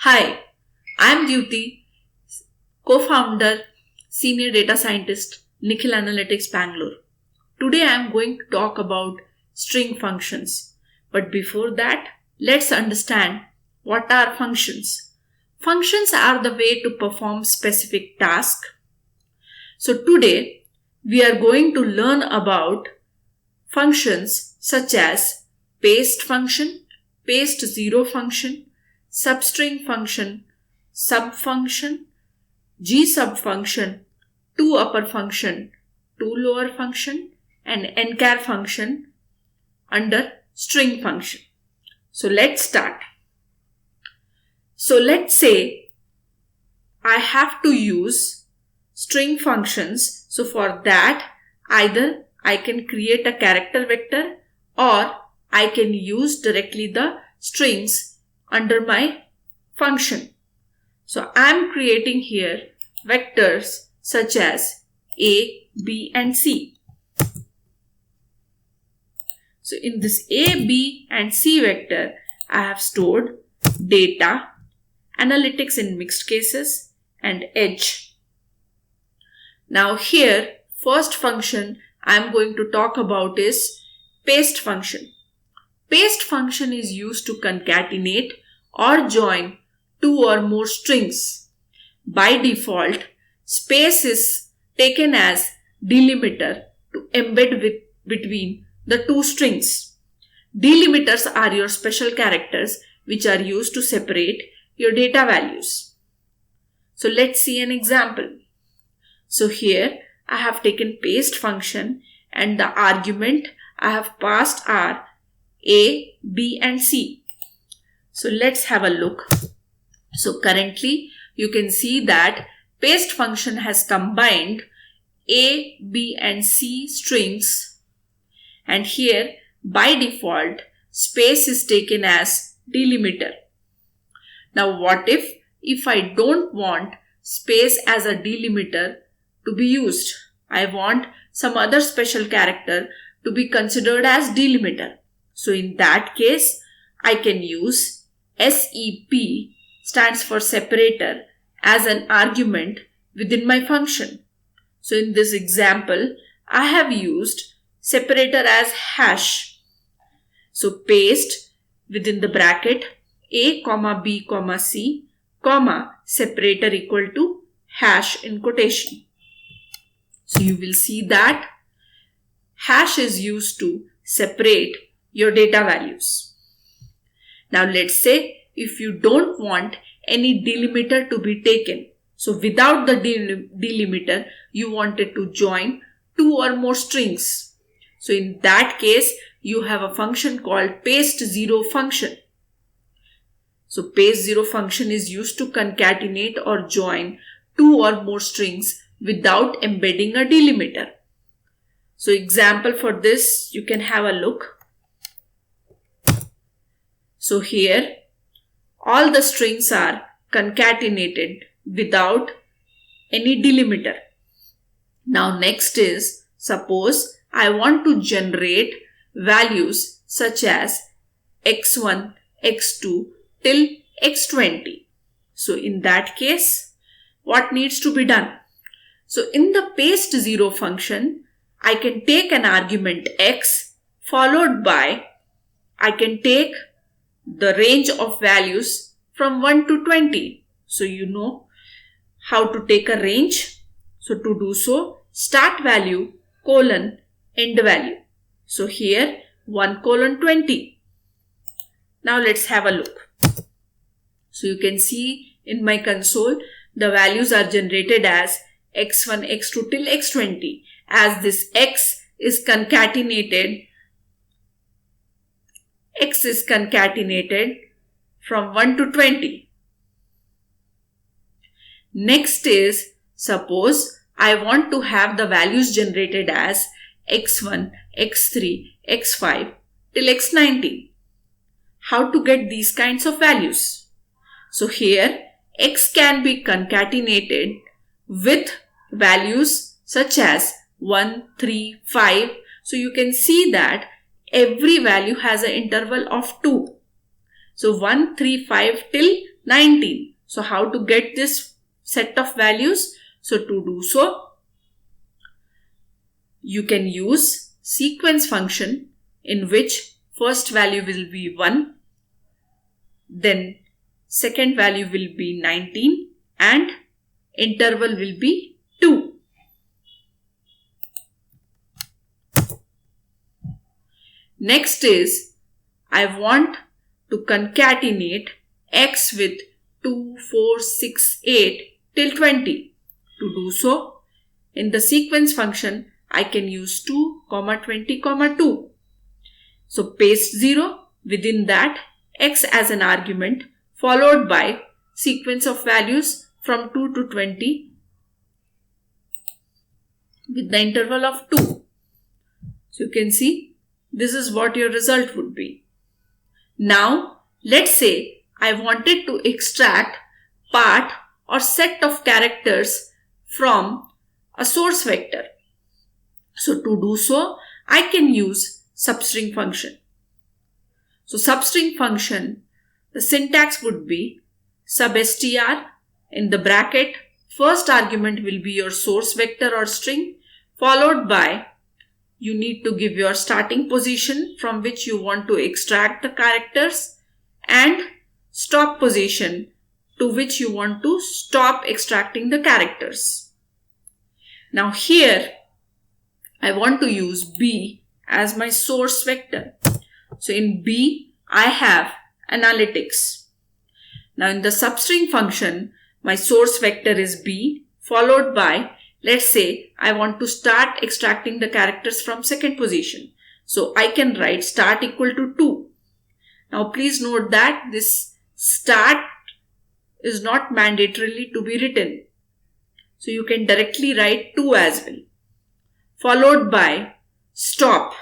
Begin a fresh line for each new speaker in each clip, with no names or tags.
Hi, I'm Duty, co-founder, senior data scientist, Nikhil Analytics Bangalore. Today I'm going to talk about string functions. But before that, let's understand what are functions. Functions are the way to perform specific tasks. So today we are going to learn about functions such as paste function, paste zero function, substring function, sub function, gsub function, toupper function, tolower function, and nchar function under string function. So let's start. So let's say I have to use string functions. So for that, either I can create a character vector or I can use directly the strings under my function. So I am creating here vectors such as A, B and C. So in this A, B and C vector, I have stored data, analytics in mixed cases and edge. Now here, first function I am going to talk about is paste function. Paste function is used to concatenate or join two or more strings. By default, space is taken as delimiter to embed between the two strings. Delimiters are your special characters which are used to separate your data values. So let's see an example. So here I have taken paste function and the argument I have passed are A, B and C. So let's have a look. So currently you can see that paste function has combined A, B and C strings, and here by default space is taken as delimiter. Now what if I don't want space as a delimiter to be used? I want some other special character to be considered as delimiter. So in that case, I can use SEP, stands for separator, as an argument within my function. So in this example, I have used separator as hash. So paste within the bracket A, B, C, separator equal to hash in quotation. So you will see that hash is used to separate your data values. Now let's say if you don't want any delimiter to be taken. So without the delimiter, you wanted to join two or more strings. So in that case, you have a function called paste zero function. So paste zero function is used to concatenate or join two or more strings without embedding a delimiter. So example for this, you can have a look. So here, all the strings are concatenated without any delimiter. Now next is, suppose I want to generate values such as x1, x2 till x20. So in that case, what needs to be done? So in the paste zero function, I can take an argument x followed by, I can take the range of values from 1 to 20. So you know how to take a range. So to do so, start value colon end value. So here 1 colon 20. Now let's have a look. So you can see in my console, the values are generated as x1, x2 till x20. As this x is concatenated from 1 to 20. Next is, suppose I want to have the values generated as x1, x3, x5 till x90. How to get these kinds of values? So here x can be concatenated with values such as 1, 3, 5. So you can see that every value has an interval of 2. So 1, 3, 5 till 19. So how to get this set of values? So to do so, you can use sequence function in which first value will be 1, then second value will be 19 and interval will be 2. Next is I want to concatenate x with 2, 4, 6, 8 till 20. To do so, in the sequence function, I can use 2, 20, 2. So paste 0 within that x as an argument followed by sequence of values from 2 to 20 with the interval of 2. So you can see this is what your result would be. Now let's say I wanted to extract part or set of characters from a source vector. So to do so, I can use substring function. So substring function, the syntax would be substr in the bracket. First argument will be your source vector or string, followed by you need to give your starting position from which you want to extract the characters and stop position to which you want to stop extracting the characters. Now here I want to use B as my source vector. So in B I have analytics. Now in the substring function, my source vector is B followed by, let's say I want to start extracting the characters from second position. So I can write start equal to 2. Now please note that this start is not mandatorily to be written. So you can directly write 2 as well. Followed by stop.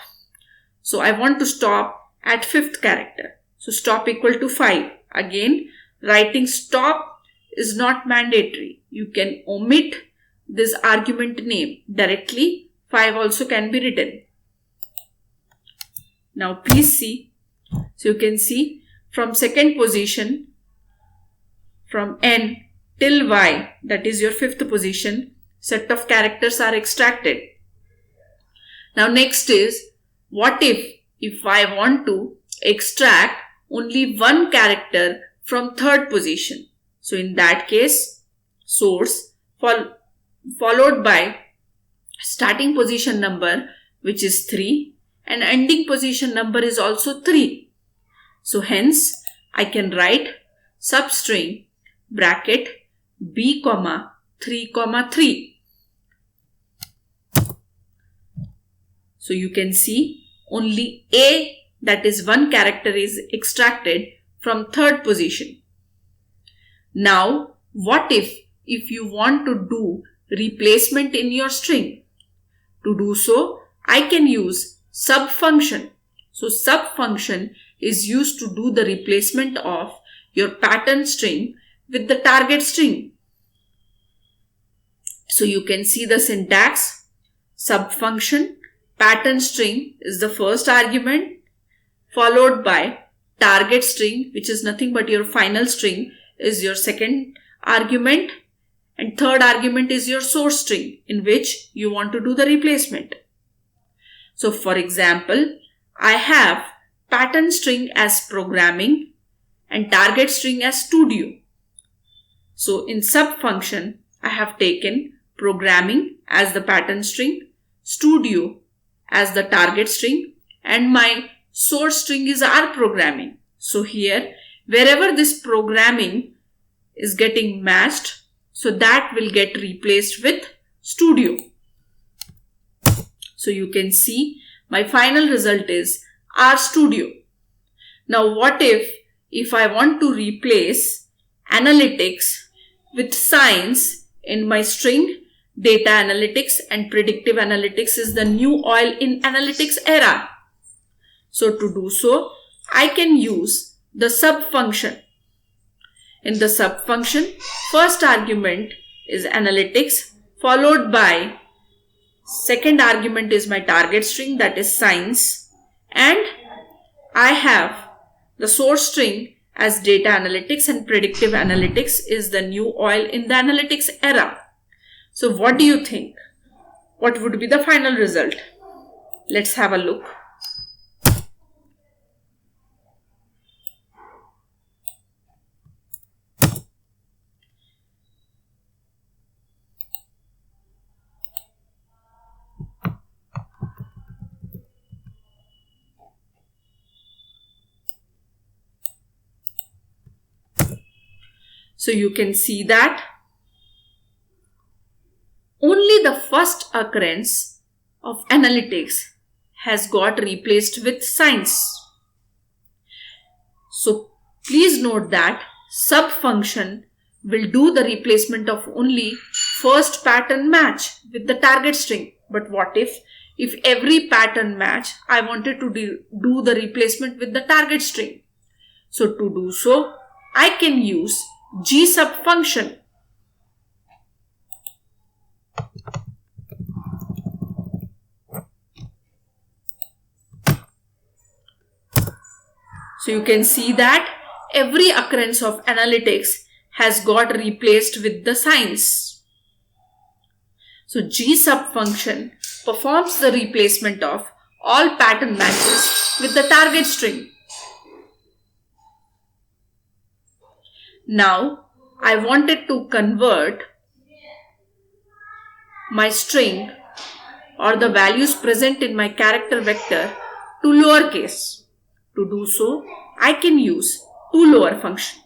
So I want to stop at 5th character. So stop equal to 5. Again, writing stop is not mandatory. You can omit this argument name. Directly 5 also can be written. Now please see. So you can see from second position, from n till y, that is your 5th position, set of characters are extracted. Now next is, what if I want to extract only one character from 3rd position? So in that case, source followed by starting position number, which is 3, and ending position number is also 3. So hence I can write substring bracket b, 3, 3. So you can see only A, that is one character, is extracted from 3rd position. Now what if you want to do replacement in your string? To do so, I can use sub function. So sub function is used to do the replacement of your pattern string with the target string. So you can see the syntax. Sub function, pattern string is the first argument, followed by target string, which is nothing but your final string, is your second argument, and third argument is your source string in which you want to do the replacement. So for example, I have pattern string as programming and target string as studio. So in sub function, I have taken programming as the pattern string, studio as the target string, and my source string is R programming. So here, wherever this programming is getting matched, so that will get replaced with studio. So you can see my final result is R studio. Now what if I want to replace analytics with science in my string? Data analytics and predictive analytics is the new oil in analytics era. So to do so, I can use the sub function. In the sub function, first argument is analytics, followed by second argument is my target string, that is science, and I have the source string as data analytics and predictive analytics is the new oil in the analytics era. So what do you think? What would be the final result? Let's have a look. So you can see that only the first occurrence of analytics has got replaced with science. So please note that sub function will do the replacement of only first pattern match with the target string. But what if every pattern match I wanted to do the replacement with the target string? So to do so, I can use gsub function. So you can see that every occurrence of analytics has got replaced with the science. So gsub function performs the replacement of all pattern matches with the target string. Now I wanted to convert my string or the values present in my character vector to lowercase. To do so, I can use tolower function.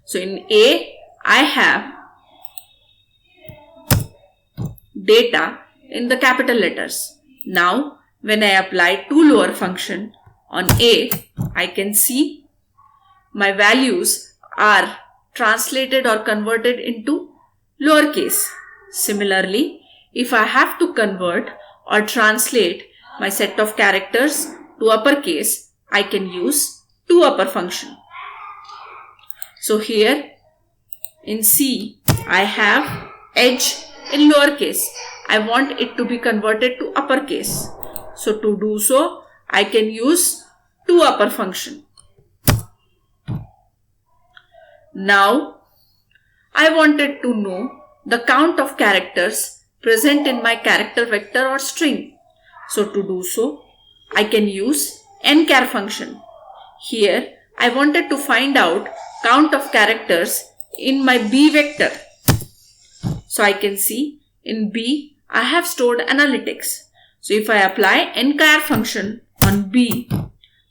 So in A, I have data in the capital letters. Now, when I apply tolower function on A, I can see my values are translated or converted into lowercase. Similarly, if I have to convert or translate my set of characters to uppercase, I can use toupper function. So here in C, I have edge in lowercase. I want it to be converted to uppercase. So to do so, I can use toupper function. Now, I wanted to know the count of characters present in my character vector or string. So to do so, I can use nchar function. Here, I wanted to find out count of characters in my B vector. So I can see in B, I have stored analytics. So if I apply nchar function on B,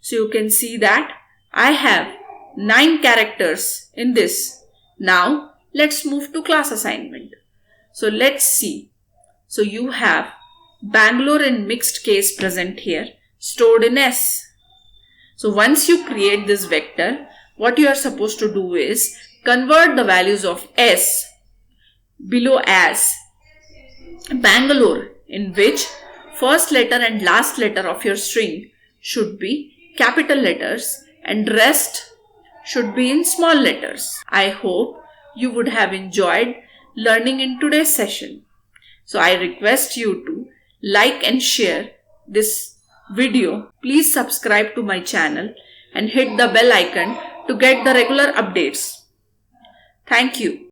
so you can see that I have 9 characters in this. Now, let's move to class assignment. So let's see. So you have Bangalore in mixed case present here, stored in S. So once you create this vector, what you are supposed to do is convert the values of S below as Bangalore, in which first letter and last letter of your string should be capital letters and rest should be in small letters. I hope you would have enjoyed learning in today's session. So I request you to like and share this video. Please subscribe to my channel and hit the bell icon to get the regular updates. Thank you.